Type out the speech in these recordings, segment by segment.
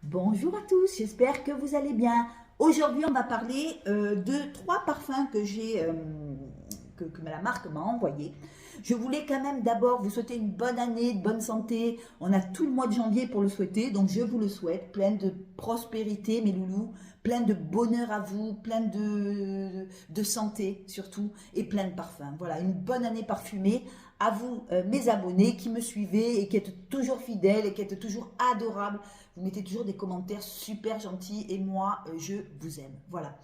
Bonjour à tous, j'espère que vous allez bien. Aujourd'hui, on va parler de 3 parfums que que la marque m'a envoyé. Je voulais quand même d'abord vous souhaiter une bonne année, de bonne santé. On a tout le mois de janvier pour le souhaiter, donc je vous le souhaite. Plein de prospérité, mes loulous, plein de bonheur à vous, plein de santé surtout, et plein de parfums. Voilà, une bonne année parfumée à vous, mes abonnés qui me suivez et qui êtes toujours fidèles et qui êtes toujours adorables. Vous mettez toujours des commentaires super gentils et moi, je vous aime. Voilà.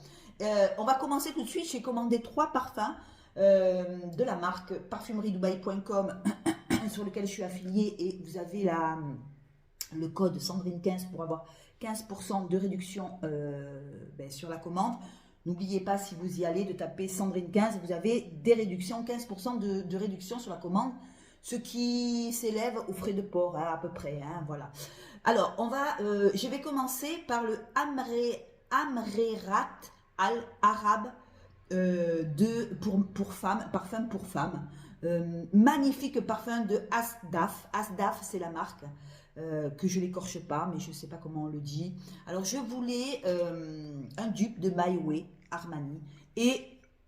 On va commencer tout de suite. J'ai commandé 3 parfums de la marque parfumeriedubaï.com sur lequel je suis affiliée et vous avez le code Sandrine15 pour avoir 15% de réduction sur la commande. N'oubliez pas, si vous y allez, de taper Sandrine15, vous avez des réductions, 15% de réduction sur la commande, ce qui s'élève aux frais de port, hein, à peu près. Hein, voilà. Alors, je vais commencer par le Amrerat Al-Arab pour femmes, parfum pour femmes. Magnifique parfum de Asdaf. Asdaf, c'est la marque. Que je l'écorche pas, mais je ne sais pas comment on le dit. Alors, je voulais un dupe de My Way Armani. Et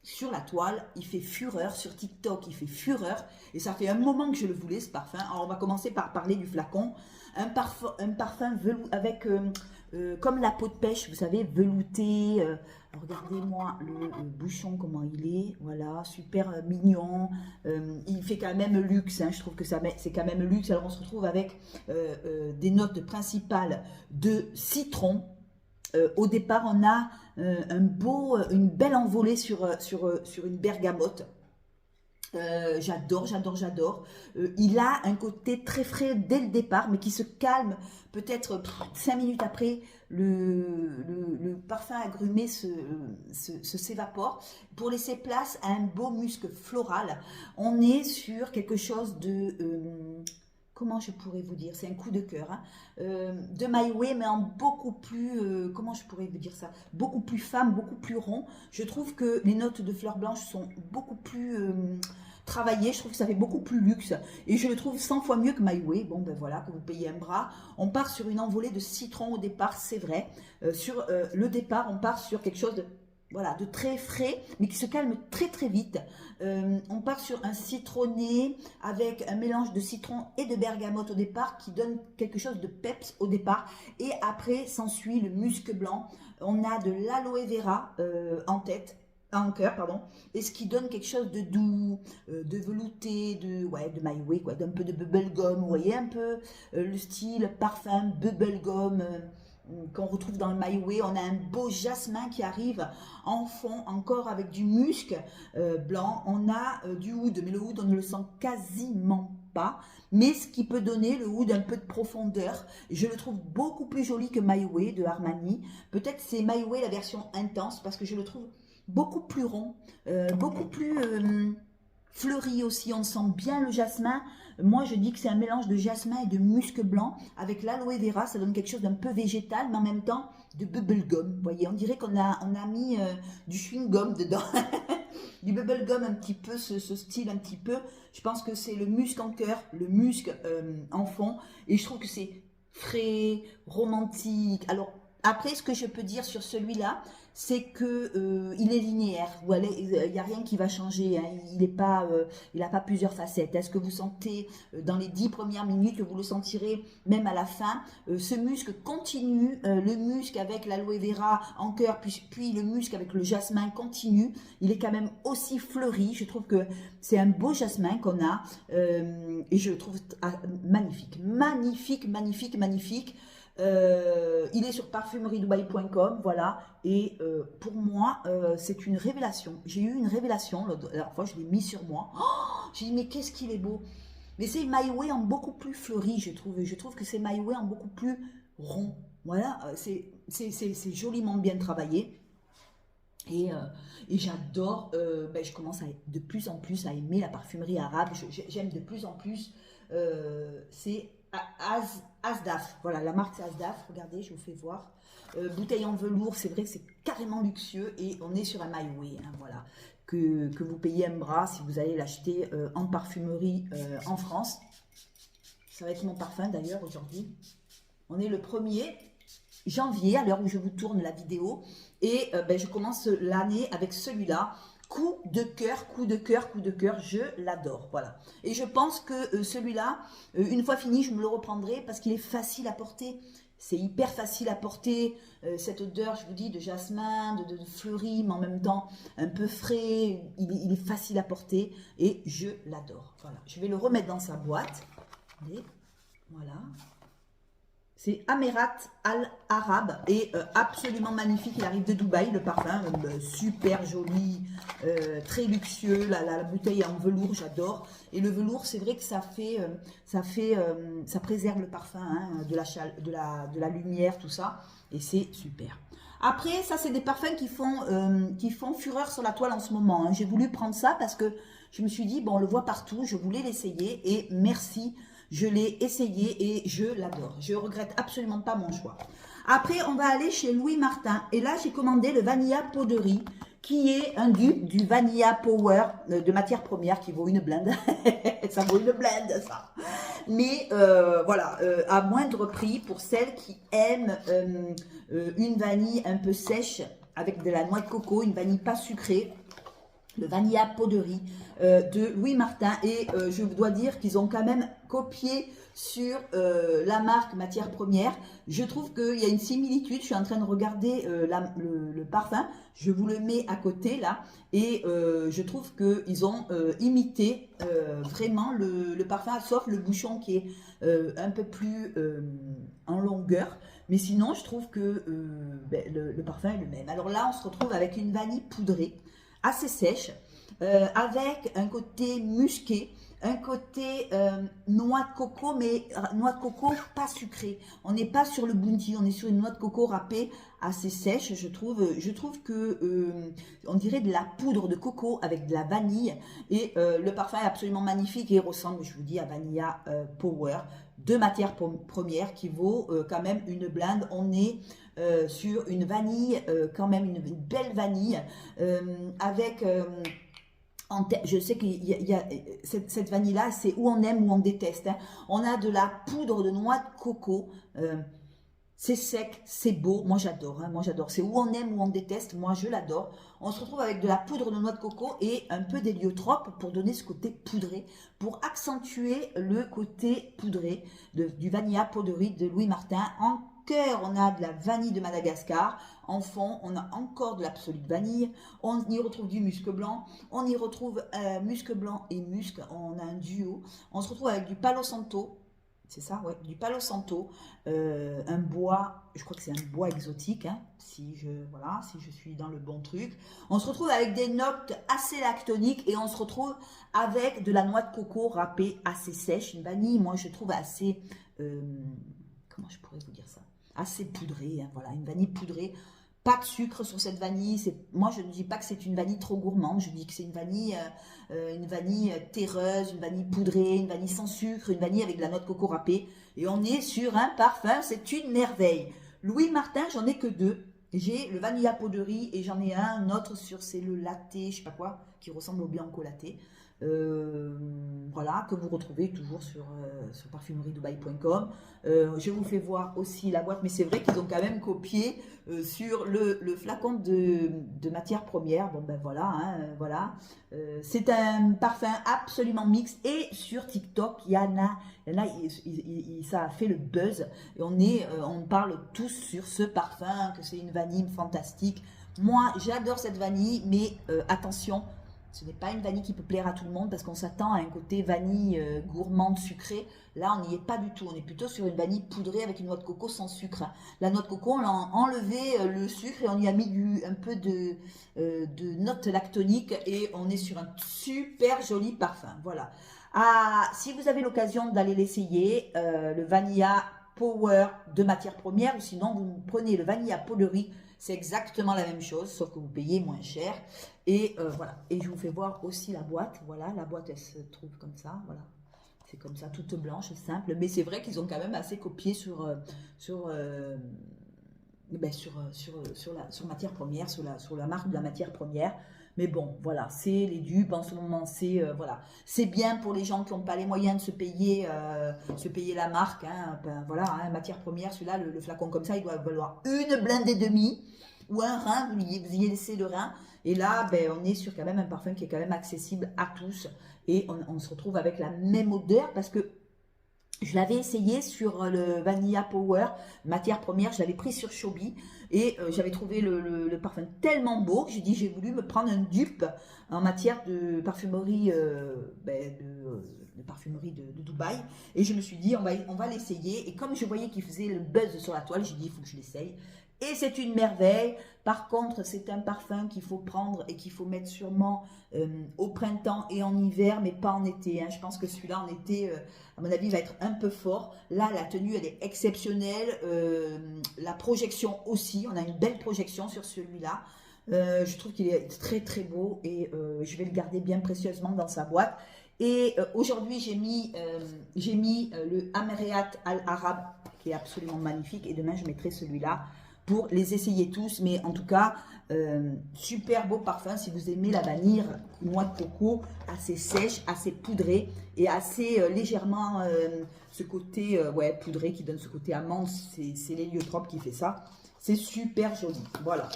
sur la toile, il fait fureur. Sur TikTok, il fait fureur. Et ça fait un moment que je le voulais, ce parfum. Alors, on va commencer par parler du flacon. Un parfum velours avec, comme la peau de pêche, vous savez, velouté. Regardez-moi le bouchon, comment il est. Voilà, super mignon. Il fait quand même luxe. Hein, je trouve que c'est quand même luxe. Alors, on se retrouve avec des notes principales de citron. Au départ, on a une belle envolée sur une bergamote. J'adore, j'adore, j'adore. Il a un côté très frais dès le départ, mais qui se calme peut-être 5 minutes après. Le parfum agrumé s'évapore pour laisser place à un beau musc floral. On est sur quelque chose de... comment je pourrais vous dire, c'est un coup de cœur, hein, de My Way, mais en beaucoup plus, comment je pourrais vous dire ça, beaucoup plus femme, beaucoup plus rond. Je trouve que les notes de fleurs blanches sont beaucoup plus travaillées, je trouve que ça fait beaucoup plus luxe, et je le trouve 100 fois mieux que My Way. Bon ben voilà, que vous payez un bras. On part sur une envolée de citron au départ, c'est vrai. Sur le départ, on part sur quelque chose de... Voilà, de très frais, mais qui se calme très très vite. On part sur un citronné avec un mélange de citron et de bergamote au départ qui donne quelque chose de peps au départ. Et après s'ensuit le musc blanc. On a de l'aloe vera en cœur, pardon, et ce qui donne quelque chose de doux, de velouté, de My Way, quoi, d'un peu de bubblegum. Vous voyez un peu le style parfum bubblegum. Qu'on retrouve dans le My Way. On a un beau jasmin qui arrive en fond, encore avec du musc blanc. On a du oud, mais le oud, on ne le sent quasiment pas. Mais ce qui peut donner le oud un peu de profondeur. Je le trouve beaucoup plus joli que My Way de Armani. Peut-être c'est My Way la version intense, parce que je le trouve beaucoup plus rond, beaucoup plus... fleuri aussi, on sent bien le jasmin. Moi, je dis que c'est un mélange de jasmin et de musc blanc avec l'aloe vera. Ça donne quelque chose d'un peu végétal, mais en même temps de bubblegum. Vous voyez, on dirait qu'on a mis du chewing-gum dedans. Du bubblegum un petit peu, ce style un petit peu. Je pense que c'est le musc en cœur, le musc en fond. Et je trouve que c'est frais, romantique. Alors, après, ce que je peux dire sur celui-là, c'est que il est linéaire. Voilà, il n'y a rien qui va changer. Hein. Il n'a pas plusieurs facettes. Est-ce que vous sentez dans les 10 premières minutes, que vous le sentirez même à la fin, ce musc continue, le musc avec l'aloe vera en cœur, puis le musc avec le jasmin continue. Il est quand même aussi fleuri. Je trouve que c'est un beau jasmin qu'on a et je le trouve magnifique, magnifique, magnifique, magnifique. Il est sur parfumeriedubaï.com, voilà, et pour moi c'est une révélation. J'ai eu une révélation la dernière fois, je l'ai mis sur moi. Oh, j'ai dit mais qu'est-ce qu'il est beau. Mais c'est My Way en beaucoup plus fleuri, je trouve que c'est My Way en beaucoup plus rond. Voilà, c'est joliment bien travaillé. Et j'adore, je commence de plus en plus à aimer la parfumerie arabe. J'aime de plus en plus. C'est Asdaf, voilà, la marque c'est Asdaf. Regardez, je vous fais voir. Bouteille en velours, c'est vrai que c'est carrément luxueux et on est sur un My Way, hein, voilà, que vous payez un bras si vous allez l'acheter en parfumerie en France. Ça va être mon parfum d'ailleurs aujourd'hui. On est le 1er janvier, à l'heure où je vous tourne la vidéo. Et ben, je commence l'année avec celui-là. Coup de cœur, coup de cœur, coup de cœur, je l'adore, voilà. Et je pense que celui-là, une fois fini, je me le reprendrai parce qu'il est facile à porter. C'est hyper facile à porter, cette odeur, je vous dis, de jasmin, de fleurie, mais en même temps un peu frais. Il est facile à porter et je l'adore, voilà. Je vais le remettre dans sa boîte. Allez, voilà. C'est Amerat Al Arab et absolument magnifique. Il arrive de Dubaï, le parfum, super joli, très luxueux. La bouteille est en velours, j'adore. Et le velours, c'est vrai que ça préserve le parfum, hein, de la lumière, tout ça. Et c'est super. Après, ça, c'est des parfums qui font fureur sur la toile en ce moment, hein. J'ai voulu prendre ça parce que je me suis dit, bon, on le voit partout, je voulais l'essayer et merci. Je l'ai essayé et je l'adore. Je regrette absolument pas mon choix. Après, on va aller chez Louis Martin. Et là, j'ai commandé le Vanilla Pot de Riz, qui est un dupe du Vanilla Power de matière première qui vaut une blinde. Ça vaut une blinde, ça. Mais voilà, à moindre prix pour celles qui aiment une vanille un peu sèche avec de la noix de coco, une vanille pas sucrée. Le Vanilla Pot de Riz de Louis Martin. Et je dois dire qu'ils ont quand même copié sur la marque matière première. Je trouve qu'il y a une similitude. Je suis en train de regarder le parfum. Je vous le mets à côté là. Et je trouve qu'ils ont imité vraiment le parfum, sauf le bouchon qui est un peu plus en longueur. Mais sinon, je trouve que ben, le parfum est le même. Alors là, on se retrouve avec une vanille poudrée, assez sèche, avec un côté musqué, un côté noix de coco, mais noix de coco pas sucrée. On n'est pas sur le bounty, on est sur une noix de coco râpée assez sèche, je trouve. Je trouve que on dirait de la poudre de coco avec de la vanille. Et le parfum est absolument magnifique et ressemble, je vous dis, à Vanilla Power de matière première qui vaut quand même une blinde. On est sur une vanille, quand même une belle vanille, avec... je sais qu'il y a cette vanille-là, c'est où on aime ou on déteste, hein. On a de la poudre de noix de coco, c'est sec, c'est beau, moi j'adore, hein, moi j'adore. C'est où on aime ou on déteste, moi je l'adore. On se retrouve avec de la poudre de noix de coco et un peu d'héliotrope pour donner ce côté poudré, pour accentuer le côté poudré du Vanilla Pot de Riz de Louis Martin. En cœur, on a de la vanille de Madagascar. En fond, on a encore de l'absolute vanille. On y retrouve du musc blanc. On y retrouve musc blanc et musc. On a un duo. On se retrouve avec du Palo Santo. C'est ça, ouais, du Palo Santo. Un bois, je crois que c'est un bois exotique, hein, si je suis dans le bon truc. On se retrouve avec des notes assez lactoniques et on se retrouve avec de la noix de coco râpée assez sèche. Une vanille, moi, je trouve assez... comment je pourrais vous dire ça? Assez poudrée, hein, voilà, une vanille poudrée. Pas de sucre sur cette vanille. Moi, je ne dis pas que c'est une vanille trop gourmande. Je dis que c'est une vanille terreuse, une vanille poudrée, une vanille sans sucre, une vanille avec de la noix de coco râpée. Et on est sur un parfum, c'est une merveille. Louis Martin, j'en ai que deux. J'ai le Vanilla Pot de Riz et j'en ai un autre c'est le latte, je sais pas quoi, qui ressemble au Bianco latte. Voilà, que vous retrouvez toujours sur parfumeriedubaï.com. Je vous fais voir aussi la boîte, mais c'est vrai qu'ils ont quand même copié sur le flacon de matière première. Bon ben voilà, hein, voilà. C'est un parfum absolument mixte et sur TikTok, il y en a ça a fait le buzz et on parle tous sur ce parfum, que c'est une vanille fantastique. Moi, j'adore cette vanille, mais attention, ce n'est pas une vanille qui peut plaire à tout le monde parce qu'on s'attend à un côté vanille gourmande, sucrée. Là, on n'y est pas du tout. On est plutôt sur une vanille poudrée avec une noix de coco sans sucre. La noix de coco, on a enlevé le sucre et on y a mis un peu de notes lactoniques et on est sur un super joli parfum. Voilà. Ah, si vous avez l'occasion d'aller l'essayer, le Vanilla Power de matière première, ou sinon vous prenez le Vanilla Pot de Riz, c'est exactement la même chose, sauf que vous payez moins cher. Et voilà. Et je vous fais voir aussi la boîte. Voilà, la boîte, elle se trouve comme ça. Voilà. C'est comme ça, toute blanche, simple. Mais c'est vrai qu'ils ont quand même assez copié sur matière première, sur la marque de la matière première. Mais bon, voilà, c'est les dupes en ce moment, c'est voilà, c'est bien pour les gens qui n'ont pas les moyens de se payer la marque. Hein, ben, voilà, hein, matière première, celui-là, le flacon comme ça, il doit valoir une blinde et demie ou un rein, vous y laissez le rein. Et là, ben, on est sur quand même un parfum qui est quand même accessible à tous. Et on se retrouve avec la même odeur parce que je l'avais essayé sur le Vanilla Power, matière première, je l'avais pris sur Shobi et j'avais trouvé le parfum tellement beau que j'ai voulu me prendre un dupe en matière de parfumerie, de parfumerie de Dubaï. Et je me suis dit, on va l'essayer. Et comme je voyais qu'il faisait le buzz sur la toile, j'ai dit, il faut que je l'essaye. Et c'est une merveille. Par contre, c'est un parfum qu'il faut prendre et qu'il faut mettre sûrement au printemps et en hiver, mais pas en été. Hein. Je pense que celui-là en été, à mon avis, va être un peu fort. Là, la tenue, elle est exceptionnelle. La projection aussi. On a une belle projection sur celui-là. Je trouve qu'il est très très beau et je vais le garder bien précieusement dans sa boîte. Et aujourd'hui, j'ai mis le Amréat Al Arab qui est absolument magnifique. Et demain, je mettrai celui-là pour les essayer tous. Mais en tout cas, super beau parfum. Si vous aimez la vanille, noix de coco, assez sèche, assez poudrée et assez légèrement ce côté ouais, poudré qui donne ce côté amande. C'est l'héliotrope qui fait ça. C'est super joli. Voilà.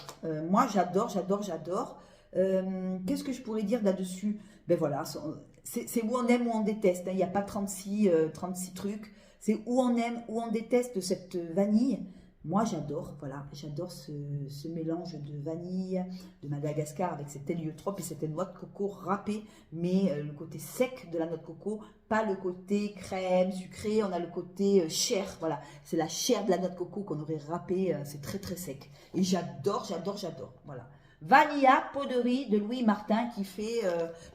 Moi, j'adore, j'adore, j'adore. Qu'est-ce que je pourrais dire là-dessus? Ben voilà, c'est où on aime, où on déteste. Hein. Il n'y a pas 36 trucs. C'est où on aime, où on déteste cette vanille. Moi, j'adore, voilà, j'adore ce mélange de vanille, de Madagascar avec cet héliotrope et cette noix de coco râpée, mais le côté sec de la noix de coco, pas le côté crème, sucré, on a le côté chair, voilà, c'est la chair de la noix de coco qu'on aurait râpé, c'est très très sec. Et j'adore, j'adore, j'adore, voilà. Vanilla Peau de Riz de Louis Martin qui fait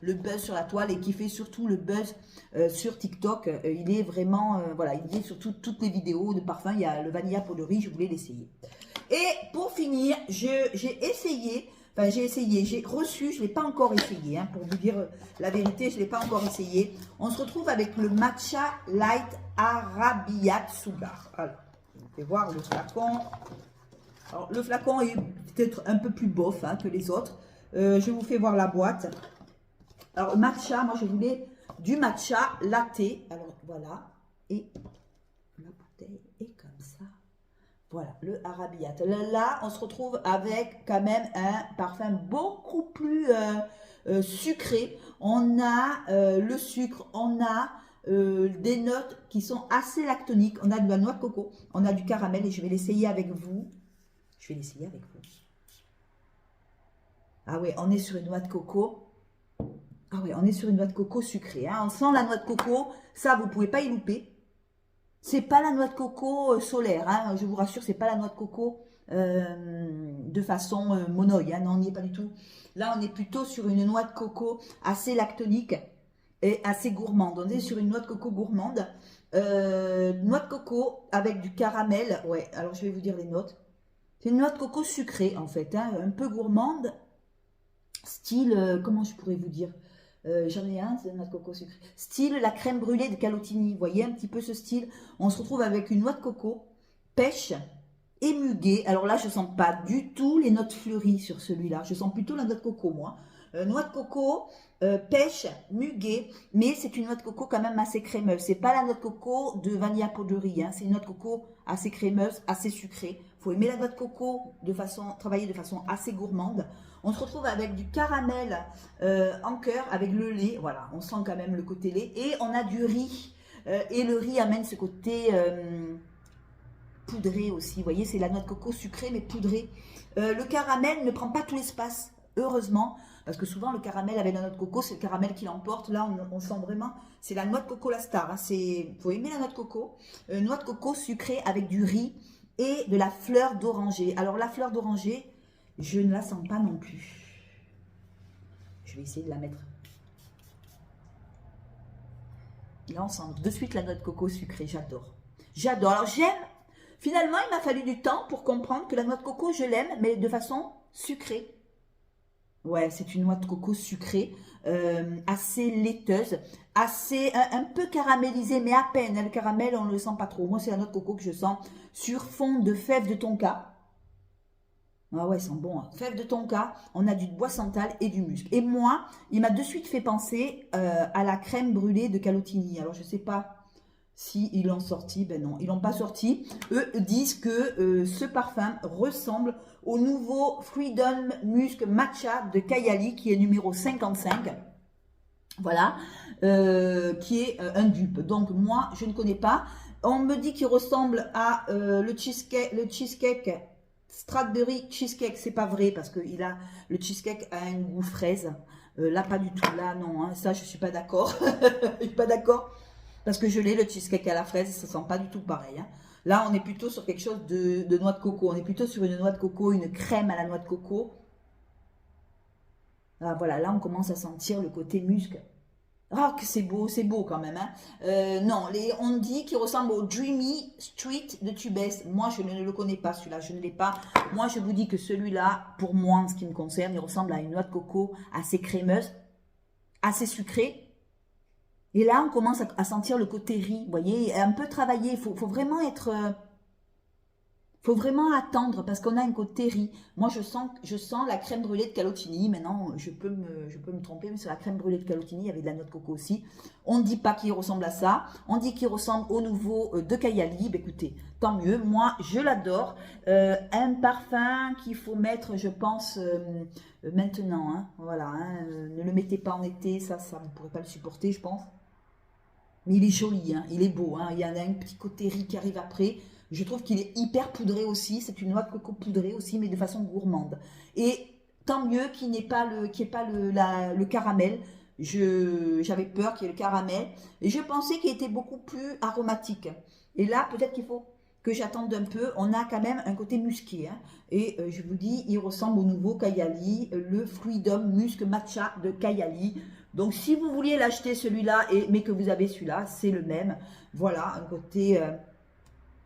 le buzz sur la toile et qui fait surtout le buzz sur TikTok. Il est vraiment, voilà, il est sur toutes les vidéos de parfum. Il y a le Vanilla Peau de Riz, je voulais l'essayer. Et pour finir, j'ai reçu, je ne l'ai pas encore essayé, hein, pour vous dire la vérité, je ne l'ai pas encore essayé. On se retrouve avec le Matcha Light Arabiat Sugar. Alors, je vais voir le flacon. Alors, le flacon est peut-être un peu plus bof hein, que les autres. Je vous fais voir la boîte. Alors, matcha, moi je voulais du matcha latte. Alors, voilà. Et la bouteille est comme ça. Voilà, le Arabiat. Là, on se retrouve avec quand même un parfum beaucoup plus sucré. On a le sucre, on a des notes qui sont assez lactoniques. On a de la noix de coco, on a du caramel et je vais l'essayer avec vous. Je vais l'essayer avec vous. Ah ouais, on est sur une noix de coco. Ah ouais, on est sur une noix de coco sucrée. Hein. On sent la noix de coco. Ça, vous ne pouvez pas y louper. C'est pas la noix de coco solaire. Hein. Je vous rassure, c'est pas la noix de coco de façon monoï. Hein. Non, on n'y est pas du tout. Là, on est plutôt sur une noix de coco assez lactonique et assez gourmande. On est sur une noix de coco gourmande. Noix de coco avec du caramel. Ouais, alors je vais vous dire les notes. C'est une noix de coco sucrée en fait, hein, un peu gourmande, style, comment je pourrais vous dire, j'en ai un, c'est une noix de coco sucrée, style la crème brûlée de Calotini, vous voyez un petit peu ce style, on se retrouve avec une noix de coco, pêche et muguet, alors là je sens pas du tout les notes fleuries sur celui-là, je sens plutôt la noix de coco moi, noix de coco, pêche, muguet, mais c'est une noix de coco quand même assez crémeuse, c'est pas la noix de coco de Vanilla Peau de Riz, hein, c'est une noix de coco assez crémeuse, assez sucrée. Il faut aimer la noix de coco travailler de façon assez gourmande. On se retrouve avec du caramel en cœur, avec le lait. Voilà, on sent quand même le côté lait. Et on a du riz. Et le riz amène ce côté poudré aussi. Vous voyez, c'est la noix de coco sucrée mais poudrée. Le caramel ne prend pas tout l'espace, heureusement. Parce que souvent, le caramel avec la noix de coco, c'est le caramel qui l'emporte. Là, on sent vraiment, c'est la noix de coco la star. Hein. Il faut aimer la noix de coco. Noix de coco sucrée avec du riz et de la fleur d'oranger. Alors, la fleur d'oranger, je ne la sens pas non plus. Je vais essayer de la mettre. Là, on sent de suite la noix de coco sucrée. J'adore. J'adore. Alors, j'aime. Finalement, il m'a fallu du temps pour comprendre que la noix de coco, je l'aime, mais de façon sucrée. Ouais, c'est une noix de coco sucrée, assez laiteuse, assez un peu caramélisée, mais à peine. Le caramel, on ne le sent pas trop. Moi, c'est la noix de coco que je sens sur fond de fèves de tonka. Ah ouais, ils sont bons. Hein. Fève de tonka, on a du bois santal et du musc. Et moi, il m'a de suite fait penser à la crème brûlée de Calotini. Alors, je ne sais pas si ils l'ont sorti. Ben non, ils l'ont pas sorti. Eux disent que ce parfum ressemble au nouveau Freedom Musk Matcha de Kayali, qui est numéro 55. Voilà, qui est un dupe. Donc, moi, je ne connais pas. On me dit qu'il ressemble à le cheesecake Strawberry cheesecake. C'est pas vrai parce que le cheesecake a un goût fraise. Là, pas du tout. Là, non. Hein, ça, je suis pas d'accord. Je suis pas d'accord parce que je l'ai, le cheesecake à la fraise. Ça sent pas du tout pareil. Hein. Là, on est plutôt sur quelque chose de noix de coco. On est plutôt sur une noix de coco, une crème à la noix de coco. Ah, voilà, là, on commence à sentir le côté musc. Ah, que c'est beau quand même. Hein. Non, on dit qu'il ressemble au Dreamy Street de Tubès. Moi, je ne le connais pas, celui-là, je ne l'ai pas. Moi, je vous dis que celui-là, pour moi, en ce qui me concerne, il ressemble à une noix de coco assez crémeuse, assez sucrée. Et là, on commence à sentir le côté riz, vous voyez, un peu travaillé. Il faut vraiment être... faut vraiment attendre parce qu'on a un côté riz. Moi, je sens la crème brûlée de Calotini. Maintenant, je peux me tromper, mais sur la crème brûlée de Calotini, il y avait de la noix de coco aussi. On ne dit pas qu'il ressemble à ça. On dit qu'il ressemble au nouveau de Kayali. Ben, écoutez, tant mieux. Moi, je l'adore. Un parfum qu'il faut mettre, je pense, maintenant. Hein. Voilà. Hein. Ne le mettez pas en été. Ça, vous ne pourrez pas le supporter, je pense. Mais il est joli. Hein. Il est beau. Hein. Il y en a un petit côté riz qui arrive après. Je trouve qu'il est hyper poudré aussi. C'est une noix de coco poudrée aussi, mais de façon gourmande. Et tant mieux qu'il n'y ait pas le caramel. J'avais peur qu'il y ait le caramel. Et je pensais qu'il était beaucoup plus aromatique. Et là, peut-être qu'il faut que j'attende un peu. On a quand même un côté musqué. Hein. Et je vous dis, il ressemble au nouveau Kayali, le Freedom Musk Matcha de Kayali. Donc, si vous vouliez l'acheter celui-là, mais que vous avez celui-là, c'est le même. Voilà, un côté...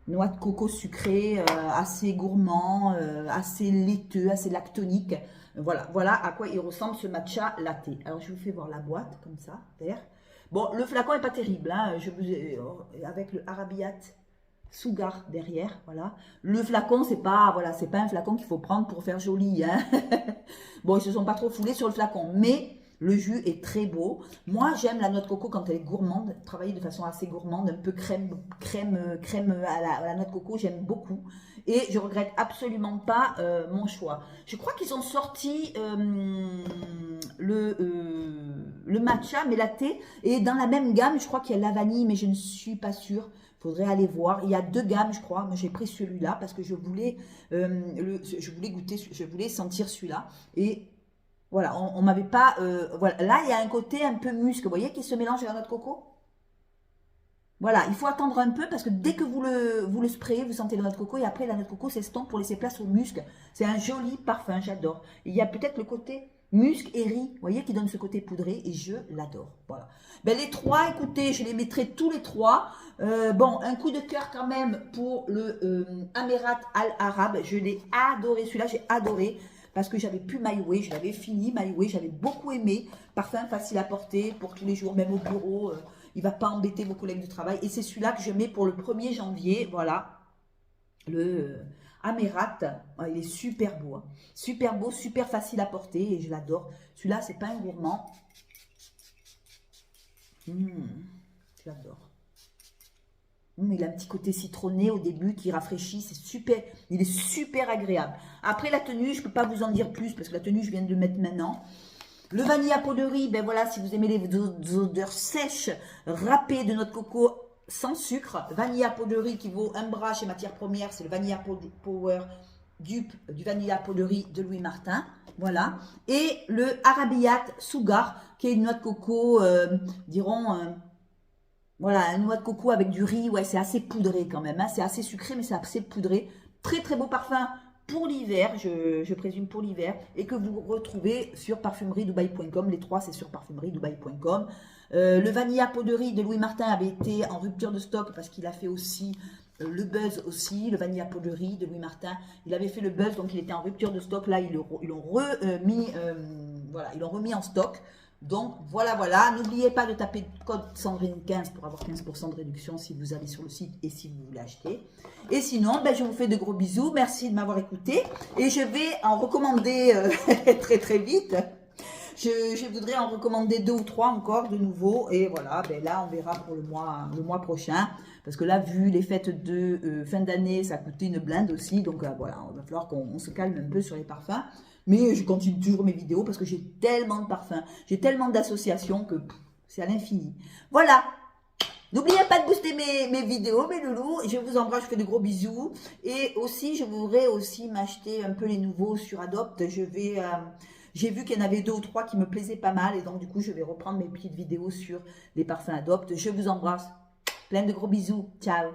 noix de coco sucrée, assez gourmand, assez laiteux, assez lactonique. Voilà à quoi il ressemble ce matcha latte. Alors, je vous fais voir la boîte, comme ça, d'air. Bon, le flacon n'est pas terrible, hein, avec le Arabiat Sugar derrière, voilà. Le flacon, c'est pas un flacon qu'il faut prendre pour faire joli, hein. Bon, ils se sont pas trop foulés sur le flacon, mais... Le jus est très beau. Moi, j'aime la noix de coco quand elle est gourmande, travaillée de façon assez gourmande, un peu crème à la noix de coco, j'aime beaucoup. Et je regrette absolument pas mon choix. Je crois qu'ils ont sorti le matcha, mais latte, et dans la même gamme, je crois qu'il y a la vanille, mais je ne suis pas sûre. Il faudrait aller voir. Il y a deux gammes, je crois. Moi, j'ai pris celui-là parce que je voulais goûter, je voulais sentir celui-là. Et voilà, on m'avait pas... voilà. Là, il y a un côté un peu musc, vous voyez, qui se mélange à la noix de coco. Voilà, il faut attendre un peu parce que dès que vous le sprayez, vous sentez la noix de coco et après la noix de coco s'estompe pour laisser place au musc. C'est un joli parfum, j'adore. Il y a peut-être le côté musc et riz, vous voyez, qui donne ce côté poudré et je l'adore. Voilà. Ben, les trois, écoutez, je les mettrai tous les trois. Bon, un coup de cœur quand même pour le Amerat Al Arab. Je l'ai adoré, celui-là, j'ai adoré. Parce que j'avais plus My Way, je l'avais fini My Way, j'avais beaucoup aimé. Parfum facile à porter pour tous les jours, même au bureau. Il ne va pas embêter vos collègues de travail. Et c'est celui-là que je mets pour le 1er janvier. Voilà, le Amerat. Il est super beau. Hein. Super beau, super facile à porter et je l'adore. Celui-là, c'est pas un gourmand. Je l'adore. Il a un petit côté citronné au début qui rafraîchit, c'est super, il est super agréable. Après la tenue, je ne peux pas vous en dire plus parce que la tenue, je viens de le mettre maintenant. Le vanilla powdery, ben voilà, si vous aimez les odeurs sèches, râpées de noix de coco sans sucre. Vanilla powdery qui vaut un bras chez Matières Premières, c'est le Vanilla Power dupe du Vanilla powdery de Louis Martin. Voilà. Et le Arabiat Sugar qui est une noix de coco, voilà, une noix de coco avec du riz, ouais, c'est assez poudré quand même, hein. C'est assez sucré, mais c'est assez poudré. Très très beau parfum pour l'hiver, je présume pour l'hiver, et que vous retrouvez sur parfumeriedubaï.com. Les trois, c'est sur parfumeriedubaï.com. Le Vanilla Powdery de Louis Martin avait été en rupture de stock parce qu'il a fait aussi le buzz aussi, le Vanilla Powdery de Louis Martin. Il avait fait le buzz, donc il était en rupture de stock. Là, ils l'ont remis en stock. Donc, voilà, voilà. N'oubliez pas de taper le code Sandrine15 pour avoir 15% de réduction si vous allez sur le site et si vous voulez acheter. Et sinon, ben, je vous fais de gros bisous. Merci de m'avoir écouté. Et je vais en recommander très, très vite. Je voudrais en recommander 2 ou 3 encore de nouveau. Et voilà, ben là, on verra pour le mois prochain. Parce que là, vu les fêtes de fin d'année, ça a coûté une blinde aussi. Donc voilà, il va falloir qu'on se calme un peu sur les parfums. Mais je continue toujours mes vidéos parce que j'ai tellement de parfums. J'ai tellement d'associations que c'est à l'infini. Voilà. N'oubliez pas de booster mes vidéos, mes loulous. Je vous embrasse, je vous fais de gros bisous. Et aussi, je voudrais aussi m'acheter un peu les nouveaux sur Adopt. J'ai vu qu'il y en avait 2 ou 3 qui me plaisaient pas mal. Et donc, du coup, je vais reprendre mes petites vidéos sur les parfums Adopt. Je vous embrasse. Plein de gros bisous. Ciao.